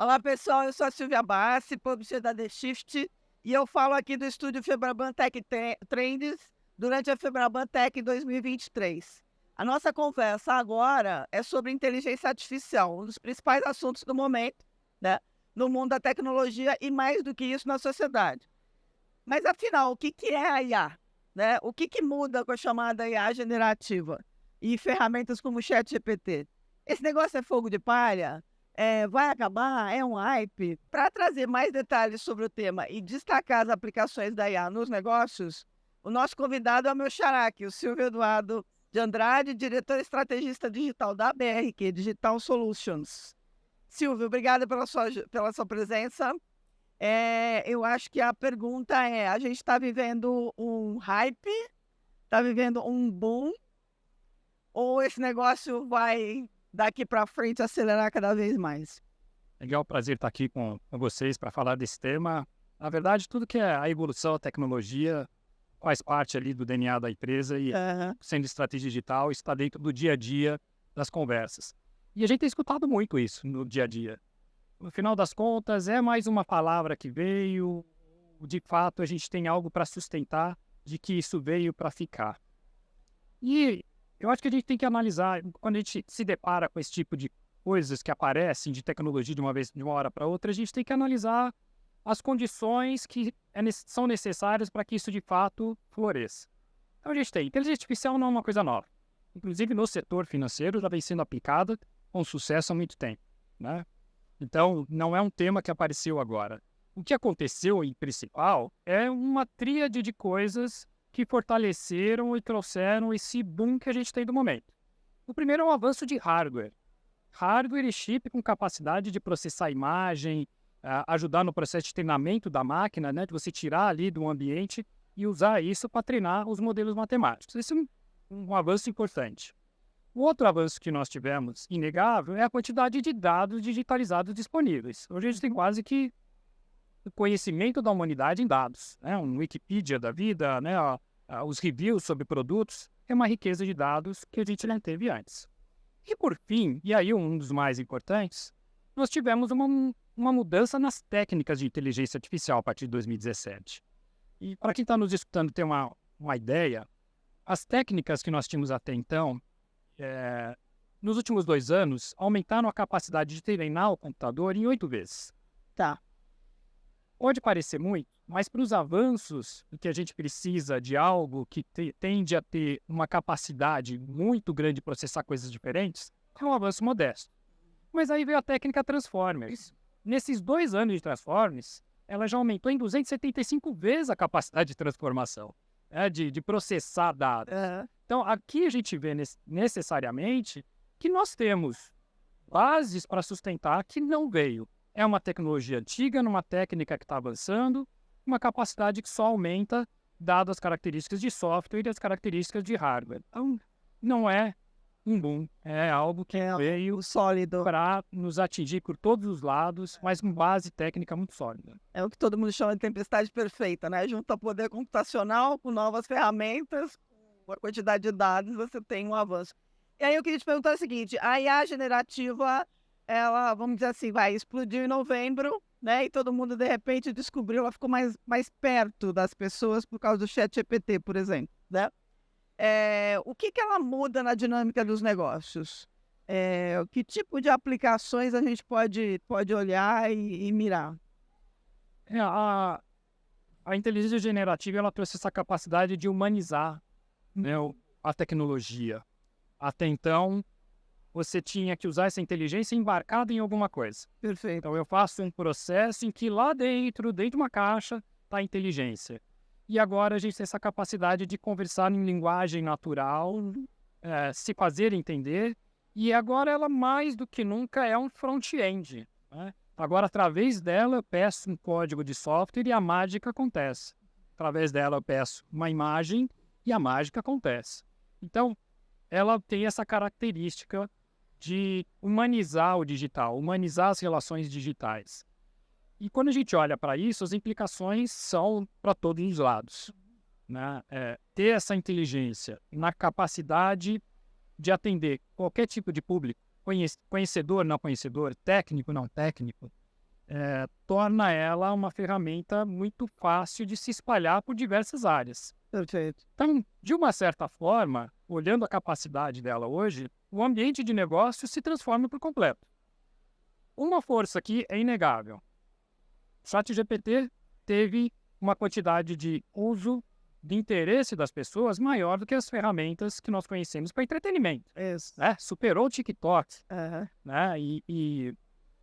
Olá, pessoal. Eu sou a Silvia Bassi, publisher da The Shift, e eu falo aqui do estúdio Febraban Tech Trends durante a Febraban Tech 2023. A nossa conversa agora é sobre inteligência artificial, um dos principais assuntos do momento, né, no mundo da tecnologia e, mais do que isso, na sociedade. Mas, afinal, o que é a IA? Né? O que muda com a chamada IA generativa e ferramentas como o ChatGPT? Esse negócio é fogo de palha? Vai acabar? É um hype? Para trazer mais detalhes sobre o tema e destacar as aplicações da IA nos negócios, o nosso convidado é o meu xará aqui, o Silvio Eduardo de Andrade, diretor estrategista digital da BRQ Digital Solutions. Silvio, obrigada pela sua presença. Eu acho que a pergunta é: a gente está vivendo um hype, está vivendo um boom, ou esse negócio vai daqui para frente acelerar cada vez mais? Legal, prazer estar aqui com vocês para falar desse tema. Na verdade, tudo que é a evolução, a tecnologia, faz parte ali do DNA da empresa e, Aham. sendo estratégia digital, está dentro do dia a dia das conversas. E a gente tem escutado muito isso no dia a dia. No final das contas, é mais uma palavra que veio, de fato, a gente tem algo para sustentar de que isso veio para ficar. E eu acho que a gente tem que analisar, quando a gente se depara com esse tipo de coisas que aparecem de tecnologia de uma hora para outra, a gente tem que analisar as condições que são necessárias para que isso de fato floresça. Então a gente tem, inteligência artificial não é uma coisa nova. Inclusive no setor financeiro já vem sendo aplicada com sucesso há muito tempo, né? Então não é um tema que apareceu agora. O que aconteceu em principal é uma tríade de coisas que fortaleceram e trouxeram esse boom que a gente tem do momento. O primeiro é o avanço de hardware. Hardware e chip com capacidade de processar imagem, ajudar no processo de treinamento da máquina, né, de você tirar ali do ambiente e usar isso para treinar os modelos matemáticos. Esse é um avanço importante. O outro avanço que nós tivemos, inegável, é a quantidade de dados digitalizados disponíveis. Hoje a gente tem quase que o conhecimento da humanidade em dados, né? Um Wikipedia da vida, né? Os reviews sobre produtos, é uma riqueza de dados que a gente não teve antes. E por fim, e aí um dos mais importantes, nós tivemos uma mudança nas técnicas de inteligência artificial a partir de 2017. E para quem está nos escutando ter uma ideia, as técnicas que nós tínhamos até então, nos últimos 2 anos, aumentaram a capacidade de treinar o computador em 8 vezes. Tá. Pode parecer muito, mas para os avanços que a gente precisa de algo que tende a ter uma capacidade muito grande de processar coisas diferentes, é um avanço modesto. Mas aí veio a técnica Transformers. Nesses 2 anos de Transformers, ela já aumentou em 275 vezes a capacidade de transformação, né, de processar dados. Aham. Então, aqui a gente vê necessariamente que nós temos bases para sustentar que não veio. É uma tecnologia antiga, numa técnica que está avançando, uma capacidade que só aumenta dadas as características de software e as características de hardware. Então, não é um boom, é algo que É veio o sólido. para nos atingir por todos os lados, mas com base técnica muito sólida. É o que todo mundo chama de tempestade perfeita, né? Junta poder computacional com novas ferramentas, com a quantidade de dados, você tem um avanço. E aí eu queria te perguntar o seguinte: a IA generativa, ela, vamos dizer assim, vai explodir em novembro, né? E todo mundo, de repente, descobriu, ela ficou mais perto das pessoas por causa do ChatGPT, por exemplo, né? O que ela muda na dinâmica dos negócios? Que tipo de aplicações a gente pode olhar e mirar? É, a inteligência generativa ela trouxe essa capacidade de humanizar, né, a tecnologia. Até então, você tinha que usar essa inteligência embarcada em alguma coisa. Perfeito. Então, eu faço um processo em que lá dentro de uma caixa, está a inteligência. E agora a gente tem essa capacidade de conversar em linguagem natural, se fazer entender. E agora ela, mais do que nunca, é um front-end, né? Agora, através dela, eu peço um código de software e a mágica acontece. Através dela, eu peço uma imagem e a mágica acontece. Então, ela tem essa característica de humanizar o digital, humanizar as relações digitais. E quando a gente olha para isso, as implicações são para todos os lados, né? Ter essa inteligência na capacidade de atender qualquer tipo de público, conhecedor, não conhecedor, técnico, não técnico, torna ela uma ferramenta muito fácil de se espalhar por diversas áreas. Perfeito. Então, de uma certa forma, olhando a capacidade dela hoje, o ambiente de negócio se transforma por completo. Uma força aqui é inegável. O ChatGPT teve uma quantidade de uso, de interesse das pessoas maior do que as ferramentas que nós conhecemos para entretenimento. Isso. Né? Superou o TikTok. Aham. Né?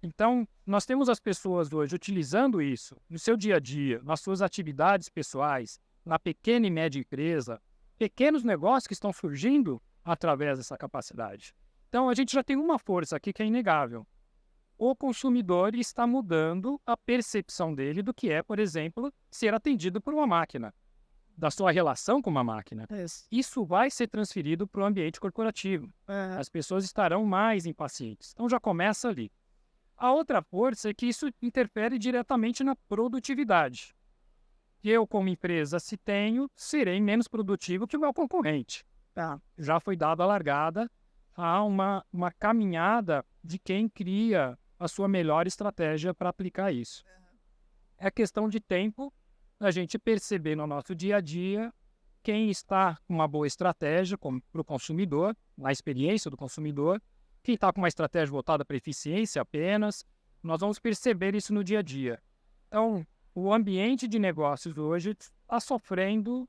Então, nós temos as pessoas hoje utilizando isso no seu dia a dia, nas suas atividades pessoais, na pequena e média empresa, pequenos negócios que estão surgindo através dessa capacidade. Então, a gente já tem uma força aqui que é inegável. O consumidor está mudando a percepção dele do que é, por exemplo, ser atendido por uma máquina, da sua relação com uma máquina. Isso. Isso vai ser transferido para o ambiente corporativo. Aham. As pessoas estarão mais impacientes. Então, já começa ali. A outra força é que isso interfere diretamente na produtividade. Eu, como empresa, se tenho, serei menos produtivo que o meu concorrente. Tá. Já foi dada a largada a uma caminhada de quem cria a sua melhor estratégia para aplicar isso. É questão de tempo a gente perceber no nosso dia a dia quem está com uma boa estratégia para o consumidor, na experiência do consumidor, quem está com uma estratégia voltada para eficiência apenas. Nós vamos perceber isso no dia a dia. Então, o ambiente de negócios hoje está sofrendo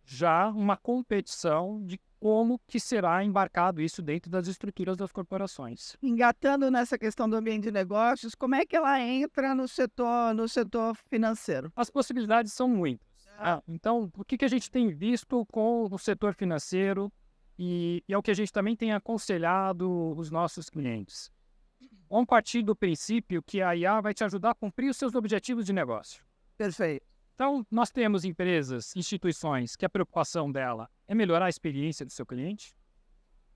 já uma competição de como que será embarcado isso dentro das estruturas das corporações. Engatando nessa questão do ambiente de negócios, como é que ela entra no setor financeiro? As possibilidades são muitas. Então, o que a gente tem visto com o setor financeiro e é o que a gente também tem aconselhado os nossos clientes. Vamos partir do princípio que a IA vai te ajudar a cumprir os seus objetivos de negócio. Perfeito. Então, nós temos empresas, instituições, que a preocupação dela é melhorar a experiência do seu cliente.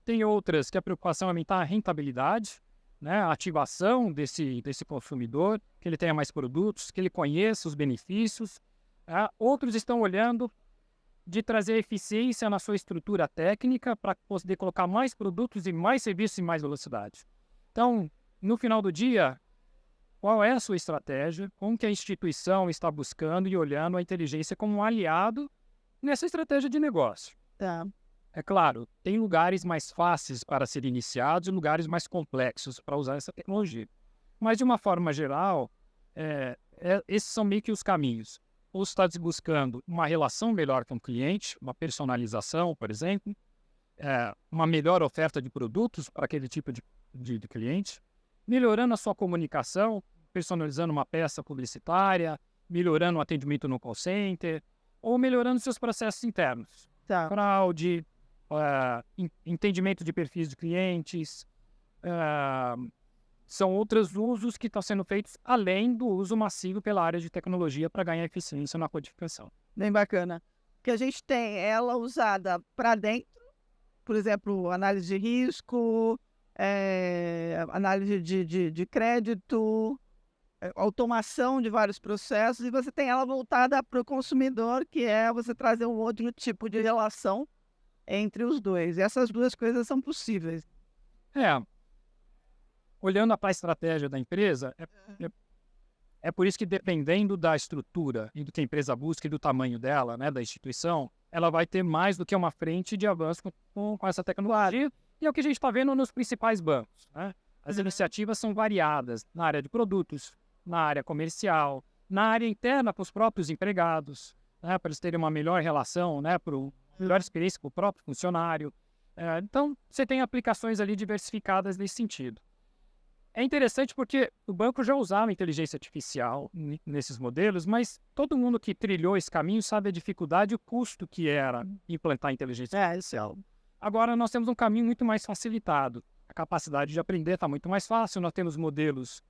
Tem outras que a preocupação é aumentar a rentabilidade, né, a ativação desse consumidor, que ele tenha mais produtos, que ele conheça os benefícios. Outros estão olhando de trazer eficiência na sua estrutura técnica para poder colocar mais produtos e mais serviços e mais velocidade. Então, no final do dia, qual é a sua estratégia? Como que a instituição está buscando e olhando a inteligência como um aliado nessa estratégia de negócio? Tá. É claro, tem lugares mais fáceis para serem iniciados e lugares mais complexos para usar essa tecnologia. Mas, de uma forma geral, esses são meio que os caminhos. Ou você está buscando uma relação melhor com o cliente, uma personalização, por exemplo, uma melhor oferta de produtos para aquele tipo de cliente, melhorando a sua comunicação, personalizando uma peça publicitária, melhorando o atendimento no call center, ou melhorando seus processos internos. Tá. Fraude, entendimento de perfis de clientes, são outros usos que estão sendo feitos além do uso massivo pela área de tecnologia para ganhar eficiência na codificação. Bem bacana. Que a gente tem ela usada para dentro, por exemplo, análise de risco, análise de crédito, automação de vários processos, e você tem ela voltada para o consumidor, que é você trazer um outro tipo de relação entre os dois. E essas duas coisas são possíveis. Olhando para a estratégia da empresa, é por isso que, dependendo da estrutura e do que a empresa busca e do tamanho dela, né, da instituição, ela vai ter mais do que uma frente de avanço com essa tecnologia. E é o que a gente está vendo nos principais bancos. Né? As iniciativas são variadas na área de produtos, na área comercial, na área interna para os próprios empregados, né, para eles terem uma melhor relação, né, melhor experiência para o próprio funcionário. Então, você tem aplicações ali diversificadas nesse sentido. É interessante porque o banco já usava inteligência artificial nesses modelos, mas todo mundo que trilhou esse caminho sabe a dificuldade e o custo que era implantar inteligência artificial. Agora nós temos um caminho muito mais facilitado. A capacidade de aprender está muito mais fácil, nós temos modelos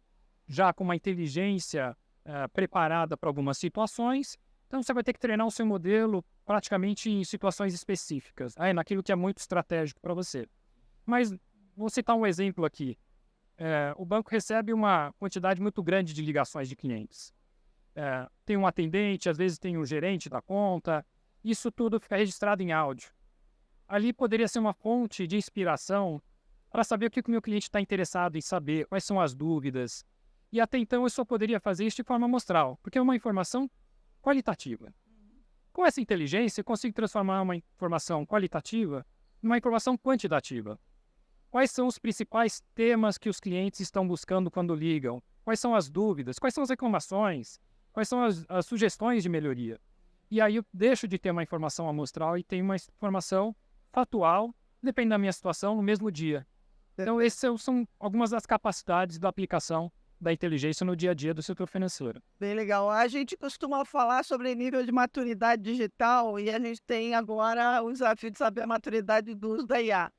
já com uma inteligência preparada para algumas situações, então você vai ter que treinar o seu modelo praticamente em situações específicas, naquilo que é muito estratégico para você. Mas vou citar um exemplo aqui. O banco recebe uma quantidade muito grande de ligações de clientes. Tem um atendente, às vezes tem um gerente da conta, isso tudo fica registrado em áudio. Ali poderia ser uma fonte de inspiração para saber o que o meu cliente está interessado em saber, quais são as dúvidas. E até então eu só poderia fazer isso de forma amostral, porque é uma informação qualitativa. Com essa inteligência, eu consigo transformar uma informação qualitativa numa informação quantitativa. Quais são os principais temas que os clientes estão buscando quando ligam? Quais são as dúvidas? Quais são as reclamações? Quais são as sugestões de melhoria? E aí eu deixo de ter uma informação amostral e tenho uma informação factual, depende da minha situação, no mesmo dia. Então, essas são algumas das capacidades da aplicação da inteligência no dia a dia do setor financeiro. Bem legal. A gente costuma falar sobre nível de maturidade digital e a gente tem agora o desafio de saber a maturidade do uso da IA.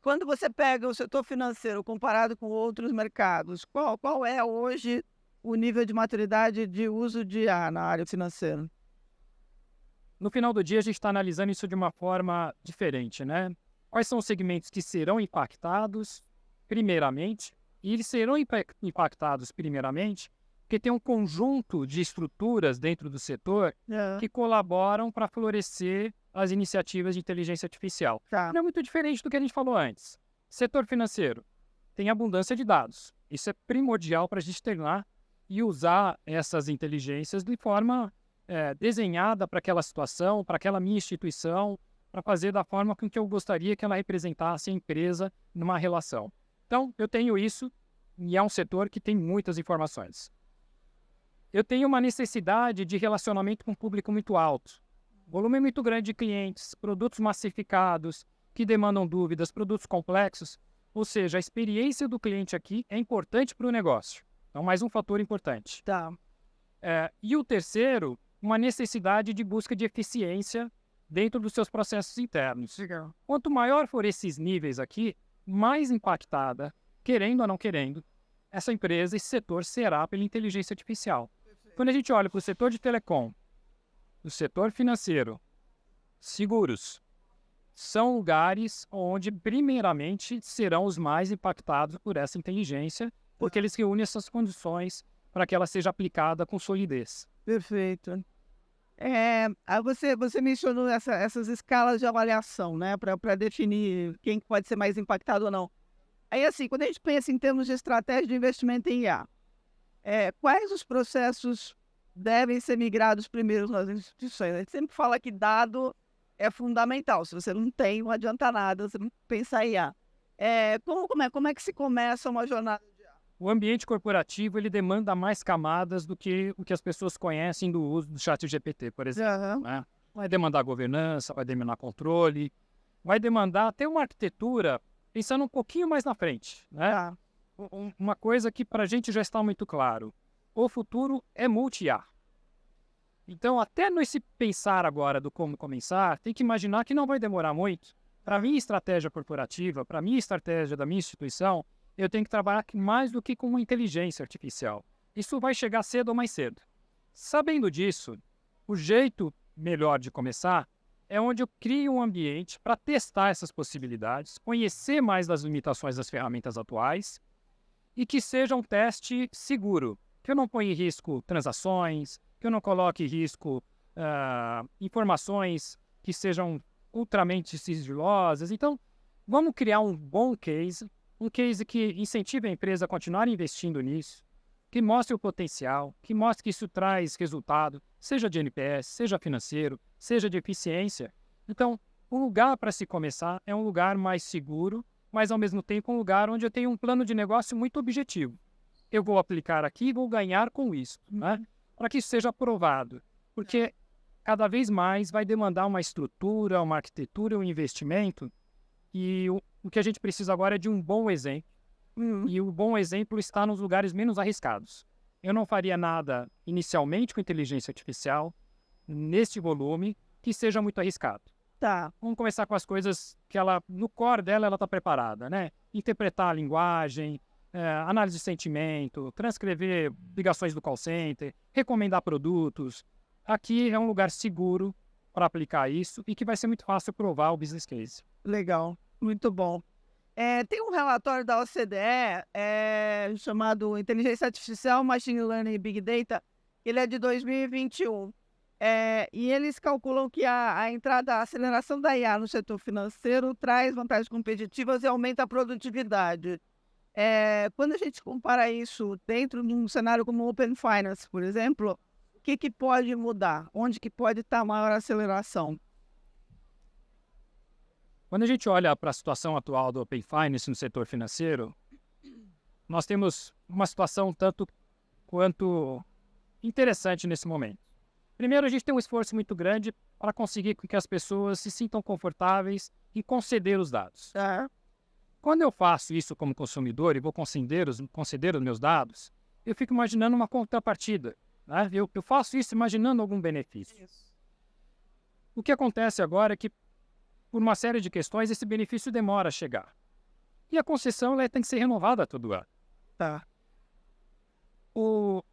Quando você pega o setor financeiro comparado com outros mercados, qual é hoje o nível de maturidade de uso de IA na área financeira? No final do dia, a gente está analisando isso de uma forma diferente, né? Quais são os segmentos que serão impactados, primeiramente, e eles serão impactados, primeiramente, porque tem um conjunto de estruturas dentro do setor que colaboram para florescer as iniciativas de inteligência artificial. Tá. Não é muito diferente do que a gente falou antes. Setor financeiro tem abundância de dados. Isso é primordial para a gente treinar e usar essas inteligências de forma desenhada para aquela situação, para aquela minha instituição, para fazer da forma com que eu gostaria que ela representasse a empresa numa relação. Então, eu tenho isso e é um setor que tem muitas informações. Eu tenho uma necessidade de relacionamento com o público muito alto. Volume muito grande de clientes, produtos massificados, que demandam dúvidas, produtos complexos. Ou seja, a experiência do cliente aqui é importante para o negócio. Então, mais um fator importante. Tá. E o terceiro, uma necessidade de busca de eficiência dentro dos seus processos internos. Legal. Quanto maior for esses níveis aqui, mais impactada, querendo ou não querendo, essa empresa, esse setor será pela inteligência artificial. Quando a gente olha para o setor de telecom, o setor financeiro, seguros, são lugares onde, primeiramente, serão os mais impactados por essa inteligência, porque eles reúnem essas condições para que ela seja aplicada com solidez. Perfeito. Aí você mencionou essas escalas de avaliação, né, para definir quem pode ser mais impactado ou não. Aí, assim, quando a gente pensa em termos de estratégia de investimento em IA, quais os processos devem ser migrados primeiro nas instituições? A gente sempre fala que dado é fundamental. Se você não tem, não adianta nada você não pensar em IA. Como é que se começa uma jornada de IA? O ambiente corporativo ele demanda mais camadas do que o que as pessoas conhecem do uso do chat GPT, por exemplo. Né? Vai demandar governança, vai demandar controle, vai demandar até uma arquitetura pensando um pouquinho mais na frente. Né? Uma coisa que para a gente já está muito claro, o futuro é multi-IA. Então, até nesse pensar agora do como começar, tem que imaginar que não vai demorar muito. Para a minha estratégia corporativa, para a minha estratégia da minha instituição, eu tenho que trabalhar mais do que com uma inteligência artificial. Isso vai chegar cedo ou mais cedo. Sabendo disso, o jeito melhor de começar é onde eu crio um ambiente para testar essas possibilidades, conhecer mais das limitações das ferramentas atuais e que seja um teste seguro, que eu não ponha em risco transações, que eu não coloque em risco informações que sejam ultramente sigilosas. Então, vamos criar um bom case, um case que incentive a empresa a continuar investindo nisso, que mostre o potencial, que mostre que isso traz resultado, seja de NPS, seja financeiro, seja de eficiência. Então, o lugar para se começar é um lugar mais seguro, mas ao mesmo tempo um lugar onde eu tenho um plano de negócio muito objetivo. Eu vou aplicar aqui e vou ganhar com isso, né? Para que isso seja aprovado. Porque cada vez mais vai demandar uma estrutura, uma arquitetura, um investimento. E o que a gente precisa agora é de um bom exemplo. E o bom exemplo está nos lugares menos arriscados. Eu não faria nada inicialmente com inteligência artificial, neste volume, que seja muito arriscado. Tá. Vamos começar com as coisas que ela, no core dela, ela está preparada, né? Interpretar a linguagem, análise de sentimento, transcrever ligações do call center, recomendar produtos. Aqui é um lugar seguro para aplicar isso e que vai ser muito fácil provar o business case. Legal, muito bom. Tem um relatório da OCDE chamado Inteligência Artificial, Machine Learning e Big Data, ele é de 2021. E eles calculam que a entrada, a aceleração da IA no setor financeiro traz vantagens competitivas e aumenta a produtividade. Quando a gente compara isso dentro de um cenário como o Open Finance, por exemplo, o que pode mudar? Onde que pode estar maior aceleração? Quando a gente olha para a situação atual do Open Finance no setor financeiro, nós temos uma situação tanto quanto interessante nesse momento. Primeiro, a gente tem um esforço muito grande para conseguir que as pessoas se sintam confortáveis em conceder os dados. Quando eu faço isso como consumidor e vou conceder os meus dados, eu fico imaginando uma contrapartida. Né? Eu faço isso imaginando algum benefício. O que acontece agora é que, por uma série de questões, esse benefício demora a chegar. E a concessão ela tem que ser renovada todo ano.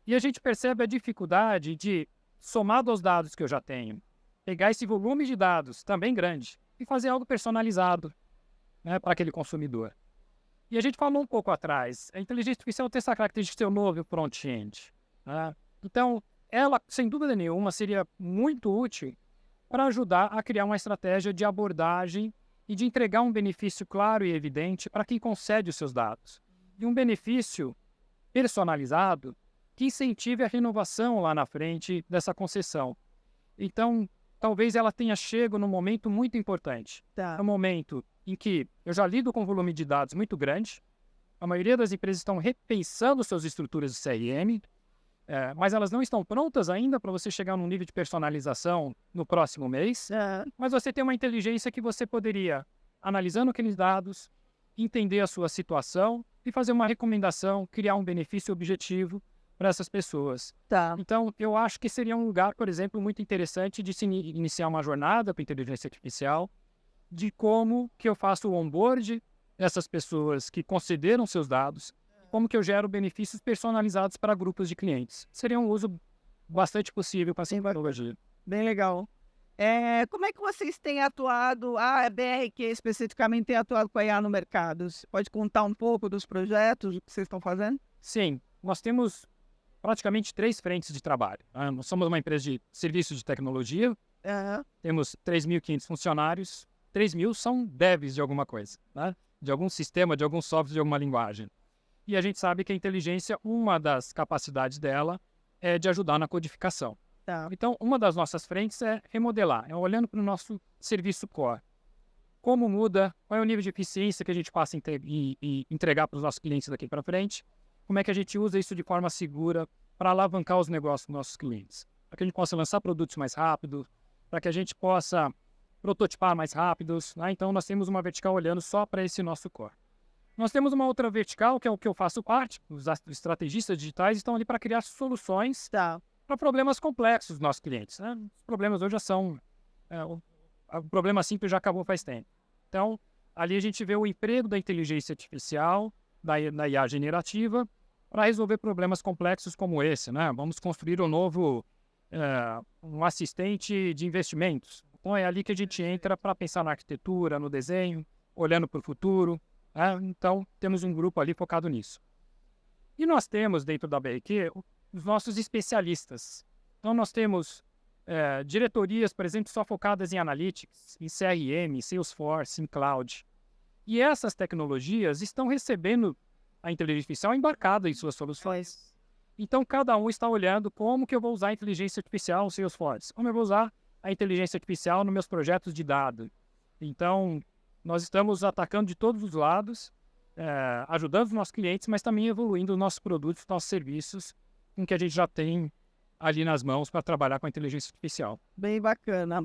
E a gente percebe a dificuldade de, somado aos dados que eu já tenho, pegar esse volume de dados também grande e fazer algo personalizado, né, para aquele consumidor. E a gente falou um pouco atrás, a inteligência artificial tem essa característica de ser o novo front-end. Né? Então, ela, sem dúvida nenhuma, seria muito útil para ajudar a criar uma estratégia de abordagem e de entregar um benefício claro e evidente para quem concede os seus dados. E um benefício personalizado que incentive a renovação lá na frente dessa concessão. Então, talvez ela tenha chegado num momento muito importante. É um momento em que eu já lido com um volume de dados muito grande, a maioria das empresas estão repensando suas estruturas de CRM, mas elas não estão prontas ainda para você chegar num nível de personalização no próximo mês, mas você tem uma inteligência que você poderia, analisando aqueles dados, entender a sua situação e fazer uma recomendação, criar um benefício objetivo para essas pessoas. Então, eu acho que seria um lugar, por exemplo, muito interessante de se iniciar uma jornada para inteligência artificial, de como que eu faço o onboard dessas pessoas que concederam seus dados, como que eu gero benefícios personalizados para grupos de clientes. Seria um uso bastante possível para essa tecnologia. Bem legal. Como é que vocês têm atuado, a BRQ especificamente tem atuado com a IA no mercado? Você pode contar um pouco dos projetos que vocês estão fazendo? Sim, nós temos praticamente 3 frentes de trabalho. Nós somos uma empresa de serviços de tecnologia, temos 3.500 funcionários, 3.000 são devs de alguma coisa, né? De algum sistema, de algum software, de alguma linguagem. E a gente sabe que a inteligência, uma das capacidades dela é de ajudar na codificação. Então, uma das nossas frentes é remodelar, olhando para o nosso serviço core. Como muda, qual é o nível de eficiência que a gente passa e entregar para os nossos clientes daqui para frente, como é que a gente usa isso de forma segura para alavancar os negócios dos nossos clientes, para que a gente possa lançar produtos mais rápido, para que a gente possa prototipar mais rápidos. Né? Então, nós temos uma vertical olhando só para esse nosso core. Nós temos uma outra vertical, que é o que eu faço parte, os estrategistas digitais estão ali para criar soluções para problemas complexos dos nossos clientes. Né? Os problemas hoje já são... o problema simples já acabou faz tempo. Então, ali a gente vê o emprego da inteligência artificial, da IA generativa, para resolver problemas complexos como esse. Né? Vamos construir um assistente de investimentos. Então, é ali que a gente entra para pensar na arquitetura, no desenho, olhando para o futuro. Então, temos um grupo ali focado nisso. E nós temos, dentro da BRQ, os nossos especialistas. Então, nós temos diretorias, por exemplo, só focadas em Analytics, em CRM, em Salesforce, em Cloud. E essas tecnologias estão recebendo a inteligência artificial embarcada em suas soluções. Então, cada um está olhando como que eu vou usar a inteligência artificial no Salesforce, como eu vou usar a inteligência artificial nos meus projetos de dados. Então, nós estamos atacando de todos os lados, ajudando os nossos clientes, mas também evoluindo os nossos produtos, nossos serviços, com que a gente já tem ali nas mãos para trabalhar com a inteligência artificial. Bem bacana.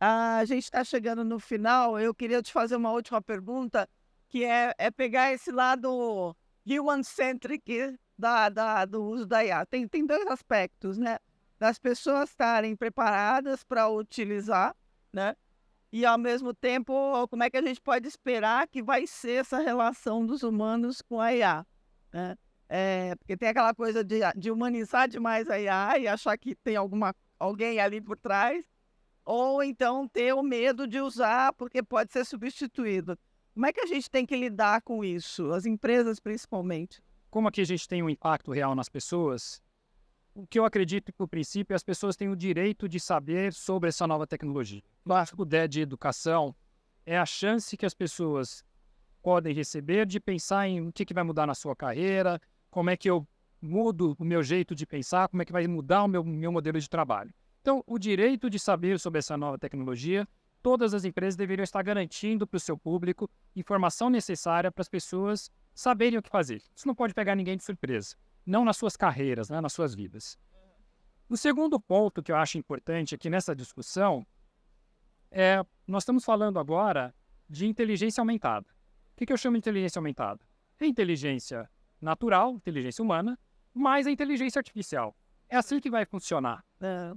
A gente está chegando no final, eu queria te fazer uma última pergunta, que é pegar esse lado human-centric do uso da IA. Tem 2 aspectos, né? Das pessoas estarem preparadas para utilizar, né? E, ao mesmo tempo, como é que a gente pode esperar que vai ser essa relação dos humanos com a IA, né? Porque tem aquela coisa de humanizar demais a IA e achar que tem alguém ali por trás, ou então ter o medo de usar porque pode ser substituído. Como é que a gente tem que lidar com isso, as empresas principalmente? Como aqui a gente tem um impacto real nas pessoas, o que eu acredito que, por princípio, as pessoas têm o direito de saber sobre essa nova tecnologia. O básico de educação é a chance que as pessoas podem receber, de pensar em o que vai mudar na sua carreira, como é que eu mudo o meu jeito de pensar, como é que vai mudar o meu modelo de trabalho. Então, o direito de saber sobre essa nova tecnologia, todas as empresas deveriam estar garantindo para o seu público informação necessária para as pessoas saberem o que fazer. Isso não pode pegar ninguém de surpresa, não nas suas carreiras, né, nas suas vidas. O segundo ponto que eu acho importante aqui nessa discussão nós estamos falando agora de inteligência aumentada. O que eu chamo de inteligência aumentada? É inteligência natural, inteligência humana, mais a inteligência artificial. É assim que vai funcionar,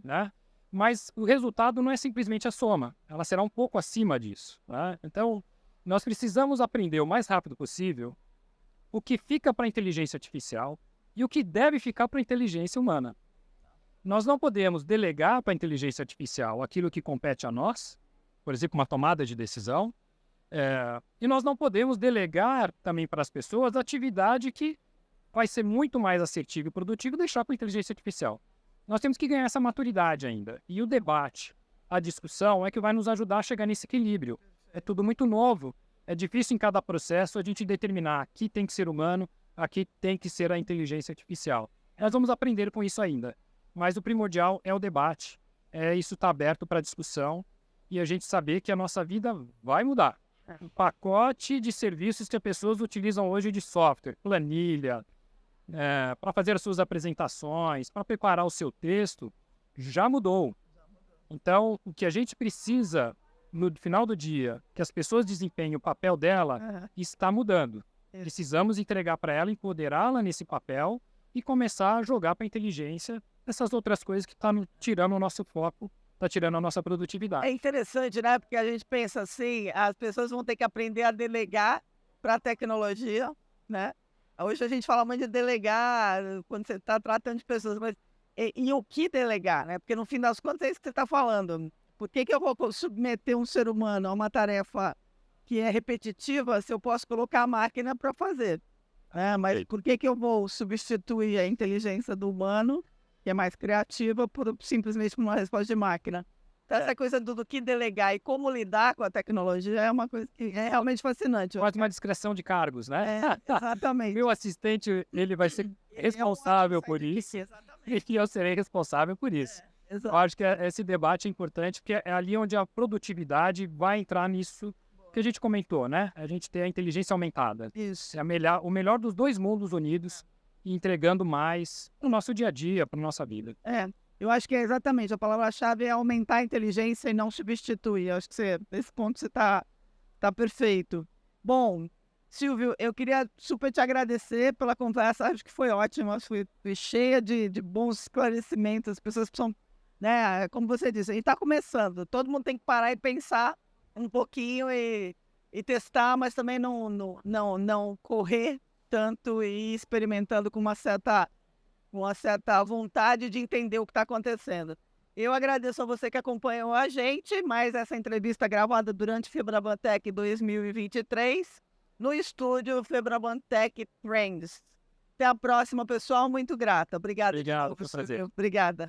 né? Mas o resultado não é simplesmente a soma, ela será um pouco acima disso, né? Então, nós precisamos aprender o mais rápido possível o que fica para a inteligência artificial e o que deve ficar para a inteligência humana. Nós não podemos delegar para a inteligência artificial aquilo que compete a nós, por exemplo, uma tomada de decisão, e nós não podemos delegar também para as pessoas a atividade que vai ser muito mais assertiva e produtiva e deixar para a inteligência artificial. Nós temos que ganhar essa maturidade ainda. E o debate, a discussão é que vai nos ajudar a chegar nesse equilíbrio. É tudo muito novo. É difícil em cada processo a gente determinar aqui tem que ser humano, aqui tem que ser a inteligência artificial. Nós vamos aprender com isso ainda. Mas o primordial é o debate. Isso está aberto para discussão e a gente saber que a nossa vida vai mudar. O pacote de serviços que as pessoas utilizam hoje de software, planilha, para fazer as suas apresentações, para preparar o seu texto, já mudou. Então, o que a gente precisa no final do dia, que as pessoas desempenhem o papel dela, está mudando. Precisamos entregar para ela, empoderá-la nesse papel e começar a jogar para a inteligência essas outras coisas que estão tirando o nosso foco, está tirando a nossa produtividade. É interessante, né? Porque a gente pensa assim, as pessoas vão ter que aprender a delegar para a tecnologia, né? Hoje a gente fala muito de delegar, quando você está tratando de pessoas, mas e o que delegar, né? Porque no fim das contas é isso que você está falando. Por que eu vou submeter um ser humano a uma tarefa que é repetitiva se eu posso colocar a máquina para fazer? Mas por que eu vou substituir a inteligência do humano, que é mais criativa, simplesmente por uma resposta de máquina? Então, essa coisa do que delegar e como lidar com a tecnologia é uma coisa que é realmente fascinante. Quase uma discreção de cargos, né? Exatamente. Meu assistente, ele vai ser responsável por isso. E eu serei responsável por isso. Eu acho que esse debate é importante, porque é ali onde a produtividade vai entrar nisso que a gente comentou, né? A gente tem a inteligência aumentada. Isso. É o melhor dos dois mundos unidos e entregando mais para o nosso dia a dia, para a nossa vida. Eu acho que é exatamente, a palavra-chave é aumentar a inteligência e não substituir. Eu acho que nesse ponto você tá perfeito. Bom, Silvio, eu queria super te agradecer pela conversa, acho que foi ótima, foi cheia de bons esclarecimentos, as pessoas precisam, né, como você disse, a gente está começando, todo mundo tem que parar e pensar um pouquinho e testar, mas também não correr tanto e ir experimentando com uma certa vontade de entender o que está acontecendo. Eu agradeço a você que acompanhou a gente, mais essa entrevista gravada durante FebrabanTech 2023, no estúdio FebrabanTech Trends. Até a próxima, pessoal. Muito grata. Obrigada. Obrigado, foi um prazer. Obrigada.